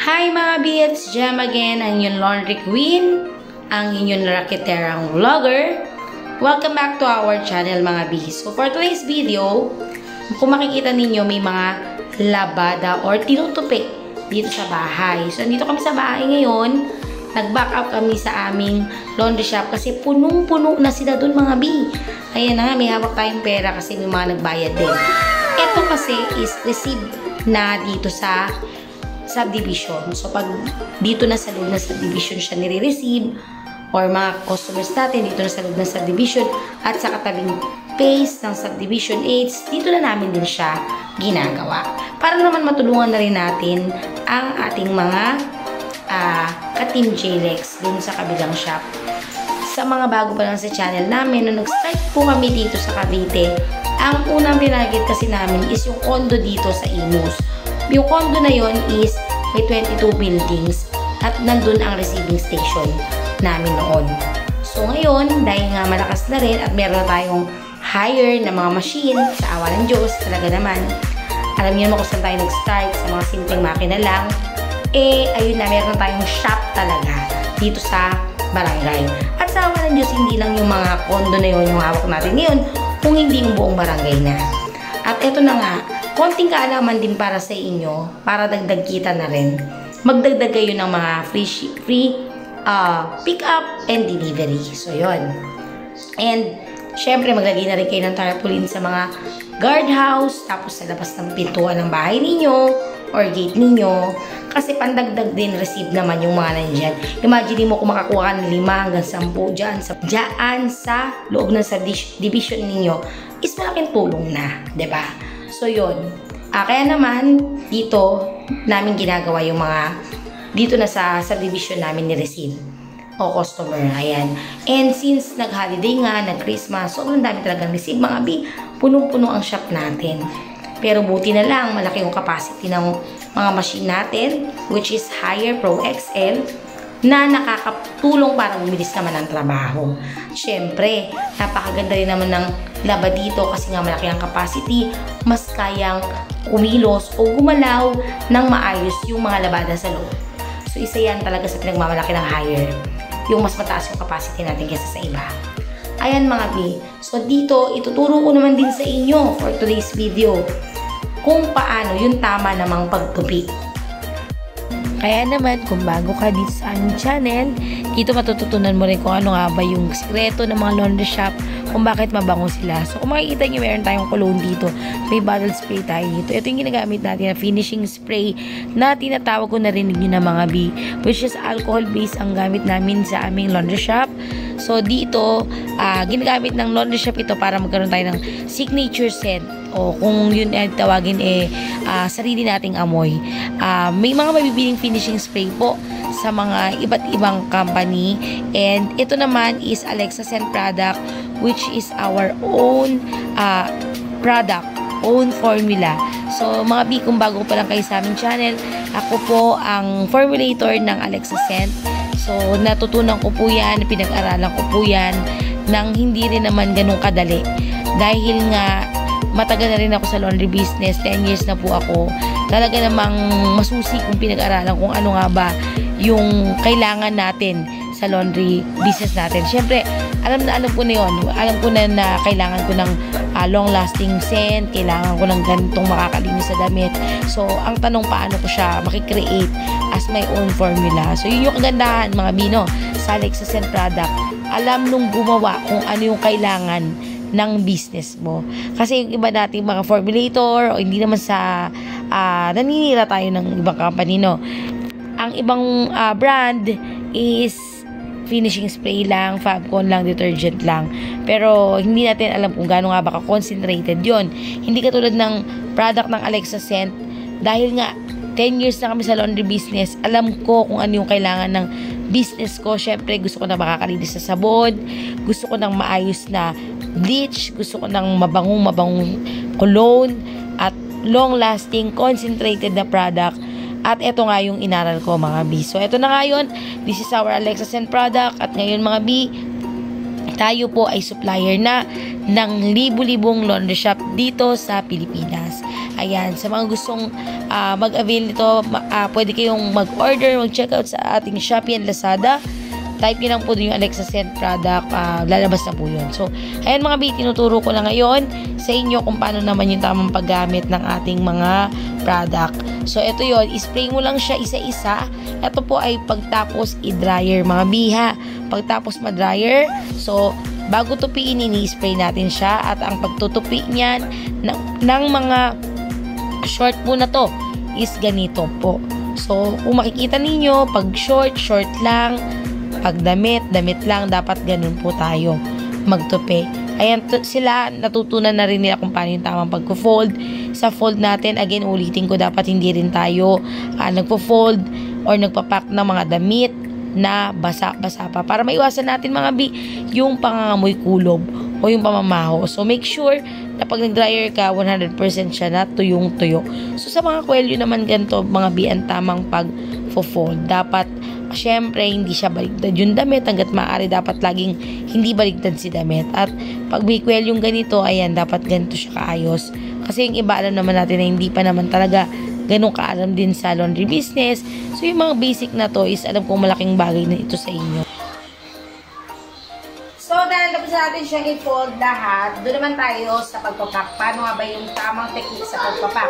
Hi mga B, it's Jem again, ang inyong laundry queen, ang inyong raketerang vlogger. Welcome back to our channel mga B. So for today's video, kung makikita ninyo may mga labada or tinutupi dito sa bahay. So dito kami sa bahay ngayon, nag-back up kami sa aming laundry shop kasi punong-puno na sila dun mga B. Ayan na nga, may hawak tayong pera kasi may mga nagbayad din. Ito kasi is received na dito sa subdivision. So, pag dito na sa loob ng subdivision siya nire-receive or mga customers natin dito na sa loob ng subdivision at sa katabing phase ng subdivision 8, dito na namin din siya ginagawa. Para naman matulungan na rin natin ang ating mga ka-team JLEX dun sa kabilang shop. Sa mga bago pa lang sa channel namin, nung nag-start po kami dito sa Cavite, ang unang pinagit kasi namin is yung condo dito sa Imus. Yung condo na yon is may 22 buildings at nandun ang receiving station namin noon. So ngayon, dahil nga malakas na rin at meron na tayong hire na mga machine sa awa ng Diyos, talaga naman. Alam niyo naman kung saan tayo nag-start, sa mga simpleng makina lang. Ayun na, meron na tayong shop talaga dito sa barangay. At sa awa ng Diyos, hindi lang yung mga condo na yun yung hawak natin ngayon, kung hindi yung buong barangay na. At eto na nga, konting kaalaman din para sa inyo, para dagdag kita na rin. Magdagdag kayo ng mga free pick up and delivery. So, yun. And, syempre, maglagay na rin kayo ng tarpaulin sa mga guardhouse, tapos sa labas ng pintuan ng bahay ninyo, or gate ninyo. Kasi pandagdag din, receive naman yung mga nandyan. Imagine mo kung makakuha ka ng 5 hanggang 10 dyan sa loob ng subdivision ninyo, is malaking tulong na, 'di ba? So, yun. Kaya naman, dito, namin ginagawa yung mga, dito na sa subdivision namin ni-receive o customer. Ayan. And since nag-holiday nga, nag-Christmas, sobrang dami talagang receive mga B. Punong-puno ang shop natin. Pero buti na lang, malaki yung capacity ng mga machine natin, which is Haier Pro XL, na nakakatulong para bumilis naman ang trabaho. Siyempre, napakaganda rin naman ng laba dito kasi nga malaki ang capacity, mas kayang kumilos o gumalaw ng maayos yung mga labada sa loob. So, isa yan talaga sa pinagmamalaki ng Haier, yung mas mataas yung capacity natin kaysa sa iba. Ayan mga B. So, dito, ituturo ko naman din sa inyo for today's video kung paano yung tama namang pagtupi. Kaya naman, kung bago ka dito sa aming channel, dito matututunan mo rin kung ano nga ba yung sikreto ng mga laundry shop, kung bakit mabango sila. So, kung makikita nyo, meron tayong cologne dito. May bottle spray tayo dito. Ito yung ginagamit natin na finishing spray na tinatawag ko na rin nyo na mga B, which is alcohol-based ang gamit namin sa aming laundry shop. So, dito, ginagamit ng laundry shop ito para magkaroon tayo ng signature scent. O kung yun ay tawagin sarili nating amoy. May mga mabibiling finishing spray po sa mga iba't ibang company, and ito naman is Alexa Scent product, which is our own product, own formula. So mga B, kung bago pa lang kayo sa aming channel, ako po ang formulator ng Alexa Scent. So natutunan ko po yan, pinag-aralan ko po yan nang hindi rin naman ganun kadali, dahil nga matagal na rin ako sa laundry business, 10 years na po ako. Talaga namang masusi kung pinag-aralan kung ano nga ba yung kailangan natin sa laundry business natin. Siyempre, alam ko na yun. Alam ko na kailangan ko ng long-lasting scent, kailangan ko ng ganitong makakalinis sa damit. So, ang tanong, paano ko siya makikreate as my own formula. So, yun yung kagandahan mga Bino sa Alexa Scent product. Alam nung gumawa kung ano yung kailangan ng business mo. Kasi yung iba nating mga formulator o hindi naman sa naninira tayo ng ibang company, no. Ang ibang brand is finishing spray lang, Fabcon lang, detergent lang. Pero hindi natin alam kung gaano nga baka concentrated yon. Hindi katulad ng product ng Alexa Scent, dahil nga 10 years na kami sa laundry business, alam ko kung ano yung kailangan ng business ko. Syempre, gusto ko na makakalinis sa sabon, gusto ko ng maayos na bleach, gusto ko ng mabangong cologne, at long-lasting, concentrated na product. At ito nga yung inaral ko mga B. So, ito na nga yun. This is our Alexa Scent product. At ngayon mga B, tayo po ay supplier na ng libu-libong laundry shop dito sa Pilipinas. Ayan, sa mga gustong mag-avail nito, pwede kayong mag-order, mag-checkout sa ating Shopee and Lazada. Type nyo lang po yung Alexa Scent product, lalabas na po yun. So, ayan mga B, tinuturo ko lang ngayon sa inyo kung paano naman yung tamang paggamit ng ating mga product. So, ito yon, spray mo lang siya isa-isa. Ito po ay pagtapos i-dryer mga B ha. Pagtapos ma-dryer, so, bago tupiin, ini-spray natin siya. At ang pagtutupi niyan ng mga short po na to is ganito po. So, kung makikita ninyo, pag short lang. Pag damit lang. Dapat ganun po tayo magtupi. Ayan, sila natutunan na rin nila kung paano yung tamang pag-fold. Sa fold natin, again, ulitin ko, dapat hindi rin tayo nagpo-fold or nagpapack ng mga damit na basa-basa pa. Para maiwasan natin mga B, yung pangangamoy kulob o yung pamamaho. So, make sure na pag nag-dryer ka, 100% siya na tuyong-tuyo. So, sa mga kwelyo naman ganito, mga B, ang tamang pag-fold. Dapat, syempre, hindi siya baligtad yung damit. Hanggat maaari, dapat laging hindi baligtad si damit. At pag may kwelyong ganito, ayan, dapat ganito siya kaayos. Kasi yung iba, alam naman natin na hindi pa naman talaga ganun kaalam din sa laundry business. So, yung mga basic na to is alam kong malaking bagay na ito sa inyo. So, dahil tapos natin siyang i-fold lahat, doon naman tayo sa pagpapak. Paano nga ba yung tamang technique sa pagpapak?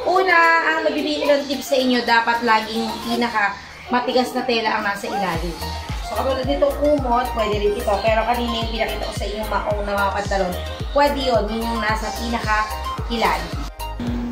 Una, ang nabibigay ng tips sa inyo, dapat laging pinaka matigas na tela ang nasa ilalim. So, katulad nitong kumot, pwede rin ito. Pero kanina yung pinakita ko sa inyong maong na mga pantalon, pwede yun, yung nasa pinaka ilalim.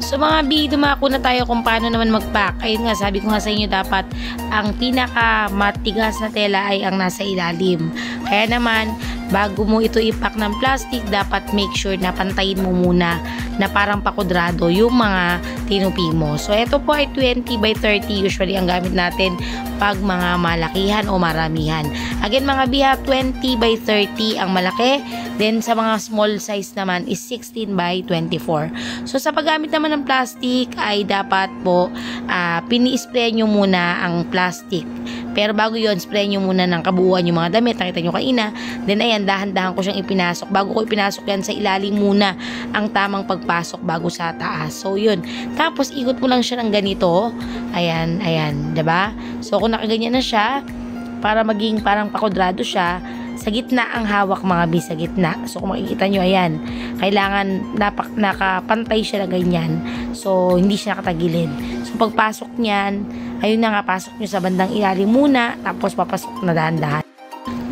So mga B, dumako na tayo kung paano naman mag-pack. Ayun nga, sabi ko nga sa inyo, dapat ang pinaka matigas na tela ay ang nasa ilalim. Kaya naman, bago mo ito i-pack ng plastic, dapat make sure na pantayin mo muna na parang pakudrado yung mga tinupi mo. So ito po ay 20 by 30 usually ang gamit natin pag mga malakihan o maramihan. Again mga B, 20 by 30 ang malaki. Then sa mga small size naman is 16 by 24. So sa paggamit naman ng plastic ay dapat po pini-spray nyo muna ang plastic. Pero bago yon, spray nyo muna ng kabuuan yung mga damit. Nakita nyo kanina. Then ayan, dahan-dahan ko siyang ipinasok. Bago ko ipinasok yan sa ilalim muna ang tamang pagpasok bago sa taas. So yun. Tapos ikot mo lang siya ng ganito. Ayan, ayan. Diba? So kung nakaganyan na siya, para maging parang pakudrado siya, sa gitna ang hawak mga B, sa gitna. So kung makikita nyo, ayan, kailangan nakapantay siya na ganyan. So hindi siya nakatagilid. So pagpasok niyan, ayun na nga, pasok nyo sa bandang ilalim muna, tapos papasok na dahan-dahan.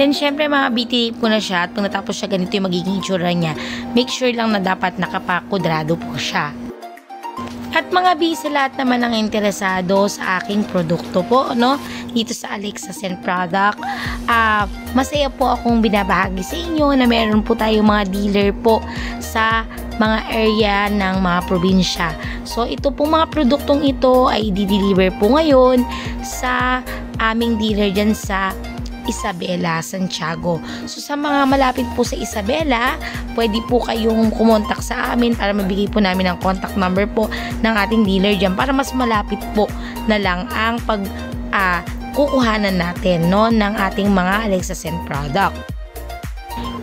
Then syempre mga B, tinip ko na siya at pag natapos siya, ganito yung magiging itsura niya. Make sure lang na dapat nakapakudrado po siya. At mga B, sa lahat naman ng interesado sa aking produkto po, no? Dito sa Alexa Scent product, masaya po akong binabahagi sa inyo na meron po tayo mga dealer po sa mga area ng mga probinsya. So, ito po mga produktong ito ay di-deliver po ngayon sa aming dealer dyan sa Isabela, Santiago. So, sa mga malapit po sa Isabela, pwede po kayong kumontak sa amin para mabigay po namin ang contact number po ng ating dealer dyan para mas malapit po na lang ang kukuhanan natin, no, ng ating mga Alexa Scent product.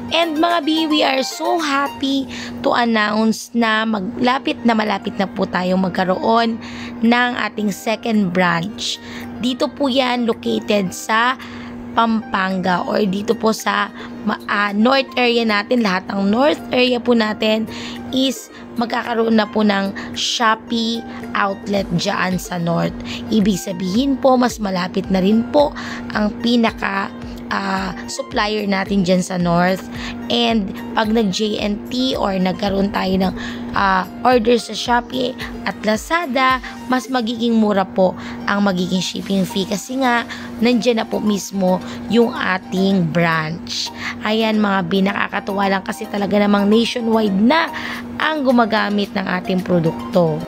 And mga B, we are so happy to announce na malapit na po tayong magkaroon ng ating second branch. Dito po yan located sa Pampanga or dito po sa north area natin. Lahat ng north area po natin is magkakaroon na po ng Shopee outlet dyan sa north. Ibig sabihin po, mas malapit na rin po ang pinaka supplier natin dyan sa north. And pag nag-JNT or nagkaroon tayo ng order sa Shopee at Lazada, mas magiging mura po ang magiging shipping fee kasi nga nandyan na po mismo yung ating branch. Ayan mga B, nakakatuwa lang kasi talaga namang nationwide na ang gumagamit ng ating produkto.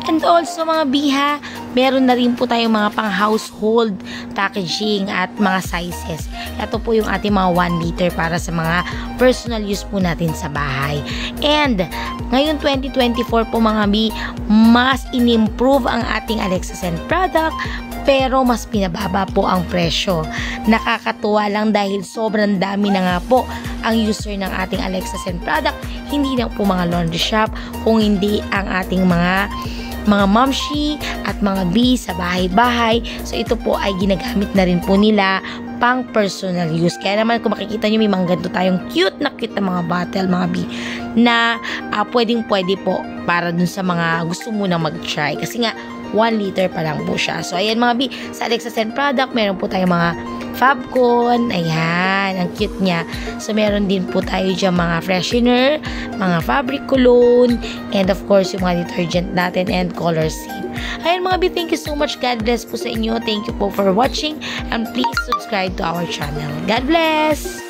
And also mga biha, meron na rin po tayong mga pang household packaging at mga sizes. Ito po yung ating mga 1 liter para sa mga personal use po natin sa bahay. And ngayon 2024 po mga bi, mas in-improve ang ating Alexa Scent product pero mas pinababa po ang presyo. Nakakatuwa lang dahil sobrang dami na nga po ang user ng ating Alexa Send product, hindi lang po mga laundry shop, kung hindi ang ating mga momshi at mga B sa bahay-bahay. So ito po ay ginagamit na rin po nila pang personal use. Kaya naman kung makikita nyo, may mga ganito tayong cute na mga bottle, mga B, na pwedeng-pwede po para dun sa mga gusto munang mag-try. Kasi nga, 1 liter pa lang po siya. So ayan mga B, sa Alexa Send product, meron po tayong mga Fabcon, ayan, ang cute niya. So, meron din po tayo dyan mga freshener, mga fabric cologne, and of course, yung mga detergent natin and color seed. Ayan mga B, thank you so much. God bless po sa inyo. Thank you po for watching, and please subscribe to our channel. God bless!